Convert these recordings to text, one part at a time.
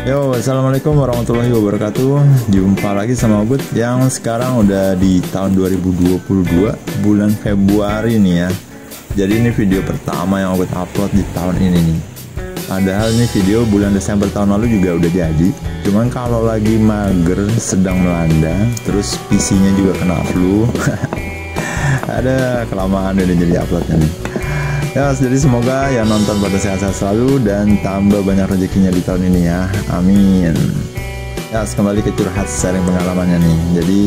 Yo, assalamualaikum warahmatullahi wabarakatuh. Jumpa lagi sama Ogut yang sekarang udah di tahun 2022 bulan Februari nih ya. Jadi ini video pertama yang Ogut upload di tahun ini nih. Padahal ini video bulan Desember tahun lalu juga udah jadi. Cuman kalau lagi mager sedang melanda, terus PC-nya juga kena flu. Ada kelamaan udah jadi uploadnya nih. Ya, jadi semoga yang nonton pada sehat-sehat selalu dan tambah banyak rezekinya di tahun ini ya. Amin. Ya, kembali ke curhat sharing pengalamannya nih. Jadi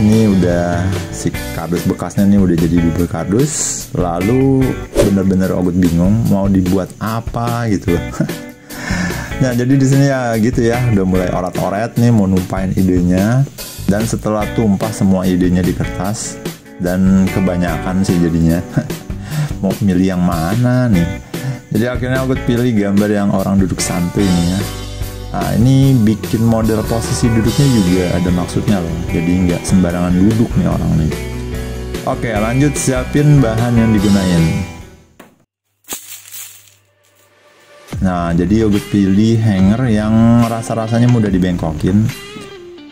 ini udah si kardus bekasnya nih udah jadi bubur kardus. Lalu bener-bener Ogut bingung mau dibuat apa gitu. Nah, jadi di sini ya gitu ya, udah mulai orat-oret nih mau numpain idenya. Dan setelah tumpah semua idenya di kertas dan kebanyakan sih jadinya. Mau milih yang mana nih? Jadi akhirnya aku pilih gambar yang orang duduk santuy nih ya. Nah, ini bikin model posisi duduknya juga ada maksudnya loh. Jadi nggak sembarangan duduk nih orang nih. Oke, lanjut siapin bahan yang digunain. Nah, jadi aku pilih hanger yang rasa-rasanya mudah dibengkokin.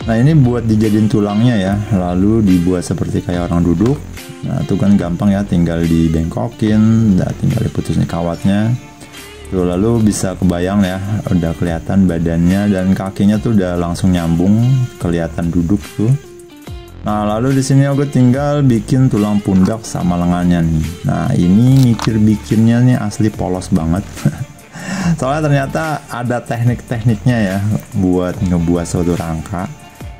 Nah, ini buat dijadiin tulangnya ya. Lalu dibuat seperti kayak orang duduk. Nah, itu kan gampang ya, tinggal dibengkokin, tinggal diputusin kawatnya. Tuh, lalu bisa kebayang ya, udah kelihatan badannya dan kakinya tuh udah langsung nyambung, kelihatan duduk tuh. Nah, lalu di sini aku tinggal bikin tulang pundak sama lengannya nih. Nah, ini mikir bikinnya nih asli polos banget. Soalnya ternyata ada teknik-tekniknya ya buat ngebuat suatu rangka.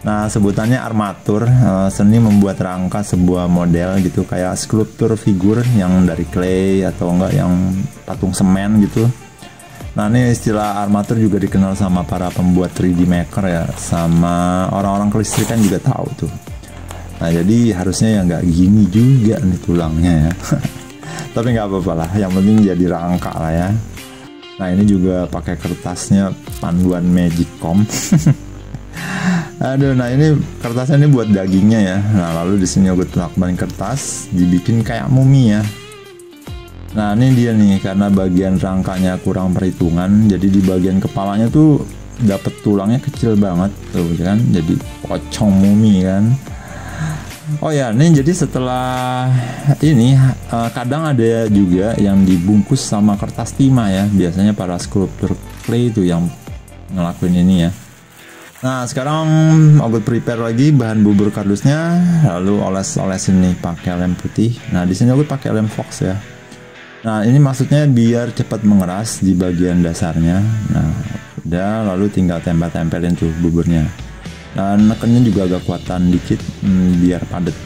Nah, sebutannya armatur, seni membuat rangka sebuah model gitu, kayak skulptur figur yang dari clay atau enggak yang patung semen gitu. Nah, ini istilah armatur juga dikenal sama para pembuat 3D maker ya, sama orang-orang kelistrikan juga tahu tuh. Nah, jadi harusnya ya nggak gini juga nih tulangnya ya. Tapi nggak apa-apa lah, yang penting jadi rangka lah ya. Nah, ini juga pakai kertasnya panduan Magicom. Aduh, nah ini kertasnya ini buat dagingnya ya. Nah, lalu di sini aku lakban kertas dibikin kayak mumi ya. Nah, ini dia nih, karena bagian rangkanya kurang perhitungan, jadi di bagian kepalanya tuh dapet tulangnya kecil banget tuh kan, jadi pocong mumi kan. Oh ya, ini jadi setelah ini kadang ada juga yang dibungkus sama kertas timah ya. Biasanya para skulptur clay itu yang ngelakuin ini ya. Nah, sekarang aku prepare lagi bahan bubur kardusnya, lalu oles-olesin nih pakai lem putih. Nah, di sini aku pakai lem Fox ya. Nah, ini maksudnya biar cepat mengeras di bagian dasarnya. Nah, udah, lalu tinggal tempel-tempelin tuh buburnya. Nah, nekennya juga agak kuatan dikit biar padat.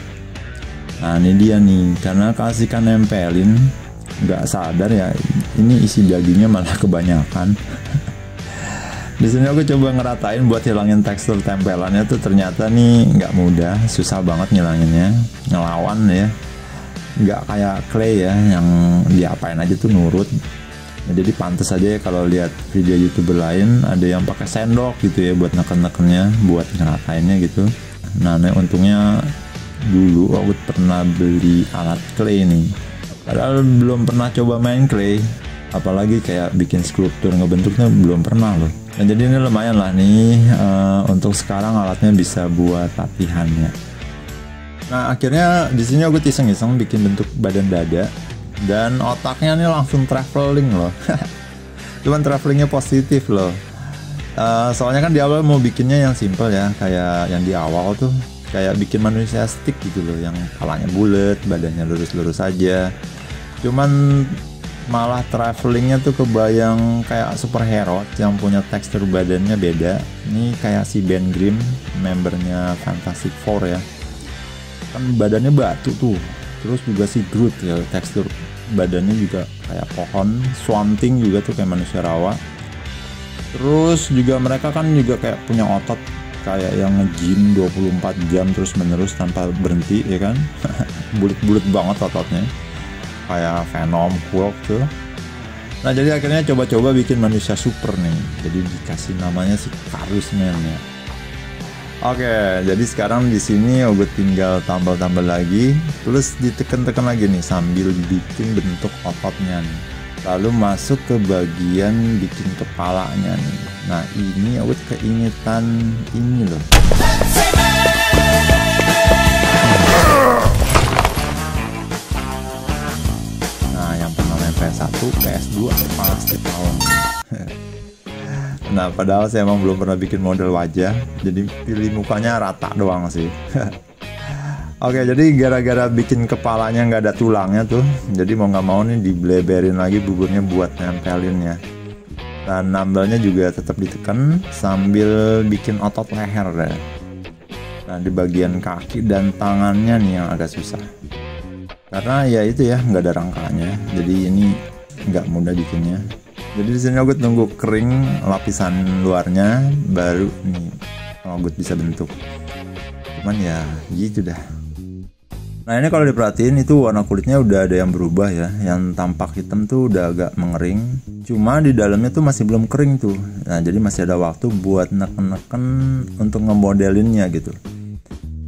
Nah, ini dia nih, karena kasihkan nempelin, nggak sadar ya, ini isi dagingnya malah kebanyakan. Di sini aku coba ngeratain buat hilangin tekstur tempelannya tuh, ternyata nih nggak mudah, susah banget ngilanginnya, ngelawan ya, nggak kayak clay ya yang diapain aja tuh nurut. Nah, jadi pantas aja ya kalau lihat video YouTuber lain ada yang pakai sendok gitu ya buat neken-nekennya, buat ngeratainnya gitu. Nah, untungnya dulu aku pernah beli alat clay nih, padahal belum pernah coba main clay, apalagi kayak bikin skulptur ngebentuknya belum pernah loh. Nah, jadi ini lumayan lah nih untuk sekarang alatnya bisa buat latihannya. Nah, akhirnya di sini aku iseng-iseng bikin bentuk badan dada dan otaknya nih langsung traveling loh. Cuman travelingnya positif loh. Soalnya kan di awal mau bikinnya yang simple ya, kayak yang di awal tuh kayak bikin manusia stick gitu loh, yang kepalanya bulat, badannya lurus-lurus aja. Cuman malah travelingnya tuh kebayang kayak superhero yang punya tekstur badannya beda. Ini kayak si Ben Grimm, membernya Fantastic Four ya, kan badannya batu tuh. Terus juga si Groot ya, tekstur badannya juga kayak pohon. Swamp Thing juga tuh kayak manusia rawa. Terus juga mereka kan juga kayak punya otot kayak yang nge-gym 24 jam terus menerus tanpa berhenti ya kan. Bulet-bulet banget ototnya, kayak Venom, Hulk tuh. Nah, jadi akhirnya coba-coba bikin manusia super nih. Jadi dikasih namanya si Kardus Man ya. Oke, jadi sekarang di sini gue tinggal tambal-tambal lagi, terus ditekan-tekan lagi nih sambil bikin bentuk ototnya nih. Lalu masuk ke bagian bikin kepalanya nih. Nah ini aku keingetan ini loh. Nah yang pernah main PS1, PS2 pasti tahu. Nah padahal saya emang belum pernah bikin model wajah, jadi pilih mukanya rata doang sih. Oke, jadi gara-gara bikin kepalanya nggak ada tulangnya tuh, jadi mau nggak mau nih dibleberin lagi buburnya buat nempelinnya. Dan nambelnya juga tetap ditekan sambil bikin otot leher deh. Nah di bagian kaki dan tangannya nih yang agak susah, karena ya itu ya nggak ada rangkanya, jadi ini nggak mudah bikinnya. Jadi di sini gue tunggu kering lapisan luarnya, baru nih gue bisa bentuk. Cuman ya gitu dah. Nah ini kalau diperhatiin itu warna kulitnya udah ada yang berubah ya, yang tampak hitam tuh udah agak mengering, cuma di dalamnya tuh masih belum kering tuh. Nah jadi masih ada waktu buat neken-neken untuk ngemodelinnya gitu.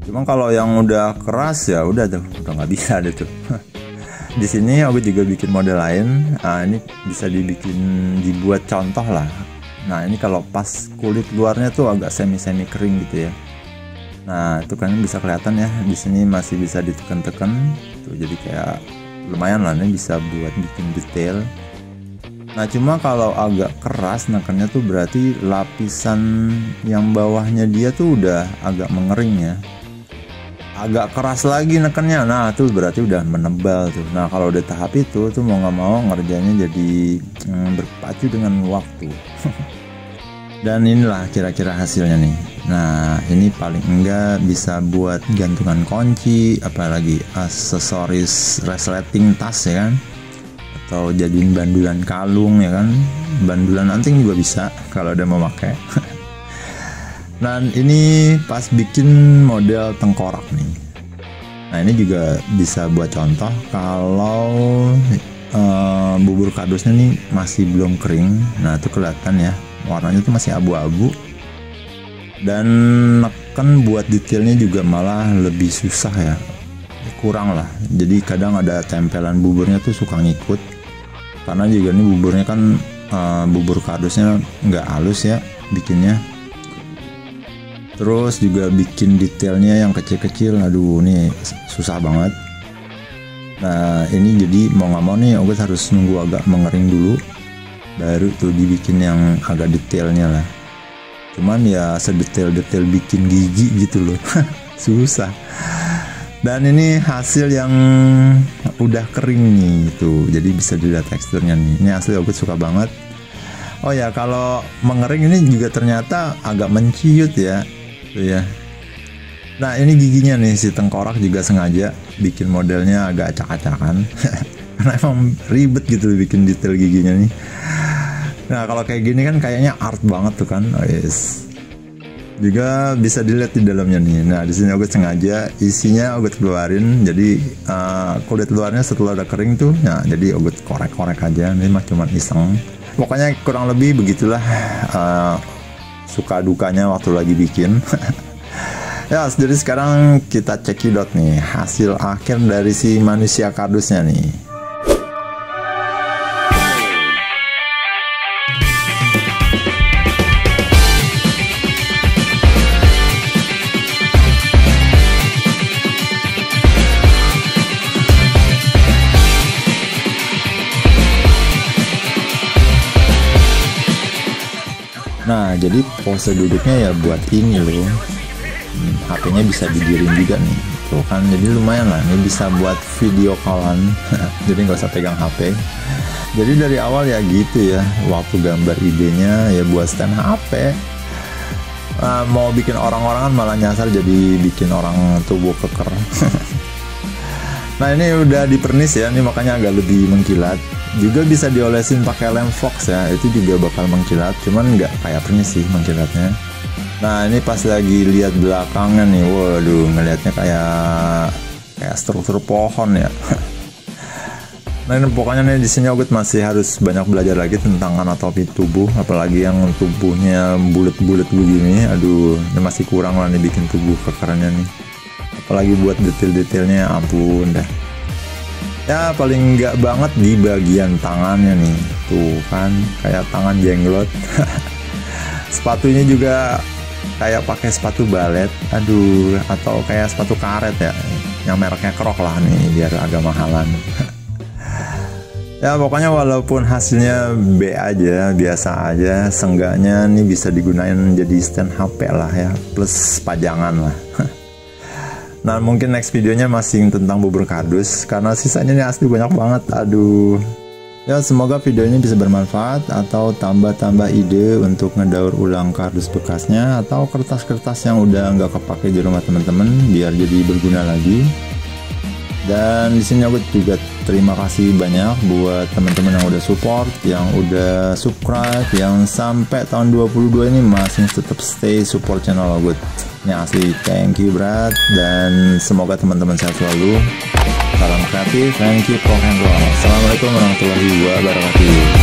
Cuma kalau yang udah keras ya udah tuh, udah nggak bisa deh tuh. Di sini aku juga bikin model lain. Nah ini bisa dibuat contoh lah. Nah ini kalau pas kulit luarnya tuh agak semi kering gitu ya. Nah itu kan bisa kelihatan ya, di sini masih bisa ditekan-tekan tuh, jadi kayak lumayan lah, ini bisa buat bikin detail. Nah cuma kalau agak keras nekennya tuh berarti lapisan yang bawahnya dia tuh udah agak mengering ya. Agak keras lagi nekennya, nah tuh berarti udah menebal tuh. Nah kalau udah tahap itu tuh mau nggak mau ngerjainnya jadi berpacu dengan waktu. Dan inilah kira-kira hasilnya nih. Nah ini paling enggak bisa buat gantungan kunci, apalagi aksesoris resleting tas ya kan, atau jadiin bandulan kalung ya kan, bandulan anting juga bisa kalau ada mau pakai. Dan ini pas bikin model tengkorak nih. Nah ini juga bisa buat contoh kalau bubur kardusnya nih masih belum kering. Nah itu kelihatan ya, warnanya tuh masih abu-abu, dan neken buat detailnya juga malah lebih susah ya, kurang lah. Jadi kadang ada tempelan buburnya tuh suka ngikut, karena juga ini buburnya kan bubur kardusnya nggak halus ya bikinnya. Terus juga bikin detailnya yang kecil-kecil, aduh ini susah banget. Nah ini jadi mau nggak mau nih aku harus nunggu agak mengering dulu, baru tuh dibikin yang agak detailnya lah. Cuman ya sedetail-detail bikin gigi gitu loh. Susah. Dan ini hasil yang udah kering nih tuh, jadi bisa dilihat teksturnya nih. Ini asli aku suka banget. Oh ya kalau mengering ini juga ternyata agak menciut ya tuh ya. Nah ini giginya nih, si tengkorak juga sengaja bikin modelnya agak acak-acakan. Karena emang ribet gitu bikin detail giginya nih. Nah kalau kayak gini kan kayaknya art banget tuh kan. Oh yes. Juga bisa dilihat di dalamnya nih. Nah di sini aku sengaja isinya aku keluarin. Jadi kulit luarnya setelah udah kering tuh, nah jadi aku korek-korek aja. Ini mah cuma iseng. Pokoknya kurang lebih begitulah suka dukanya waktu lagi bikin. Ya jadi sekarang kita cekidot nih hasil akhir dari si manusia kardusnya nih. Nah jadi pose duduknya ya buat ini loh, HP-nya bisa digiring juga nih tuh kan, jadi lumayan lah, ini bisa buat video callan. Jadi nggak usah pegang HP. Jadi dari awal ya gitu ya, waktu gambar idenya ya buat stand HP. Mau bikin orang-orangan malah nyasar jadi bikin orang tubuh keker. Nah ini udah dipernis ya, ini makanya agak lebih mengkilat. Juga bisa diolesin pakai lem fox ya, itu juga bakal mengkilat, cuman nggak kayak pernis sih mengkilatnya. Nah ini pas lagi lihat belakangnya nih, waduh ngelihatnya kayak struktur pohon ya. Nah ini pokoknya nih di sini Ogut masih harus banyak belajar lagi tentang anatomi tubuh, apalagi yang tubuhnya bulat-bulat begini. Aduh ini masih kurang lah nih bikin tubuh kekerannya nih, apalagi buat detail-detailnya, ampun dah. Ya paling enggak banget di bagian tangannya nih, tuh kan kayak tangan jenglot. Sepatunya juga kayak pakai sepatu balet, aduh, atau kayak sepatu karet ya, yang mereknya Crocs lah nih, biar agak mahalan. Ya pokoknya walaupun hasilnya B aja, biasa aja, seenggaknya nih bisa digunain jadi stand HP lah ya, plus pajangan lah. Nah mungkin next videonya masih tentang bubur kardus, karena sisanya nih asli banyak banget, aduh. Ya semoga video ini bisa bermanfaat atau tambah-tambah ide untuk ngedaur ulang kardus bekasnya atau kertas-kertas yang udah nggak kepake di rumah teman-teman biar jadi berguna lagi. Dan di sini aku juga terima kasih banyak buat teman-teman yang udah support, yang udah subscribe, yang sampai tahun 2022 ini masih tetap stay support channel Ogut. Ini asli thank you berat, dan semoga teman-teman sehat selalu. Salam kreatif and keep rock and roll. Assalamualaikum warahmatullahi wabarakatuh.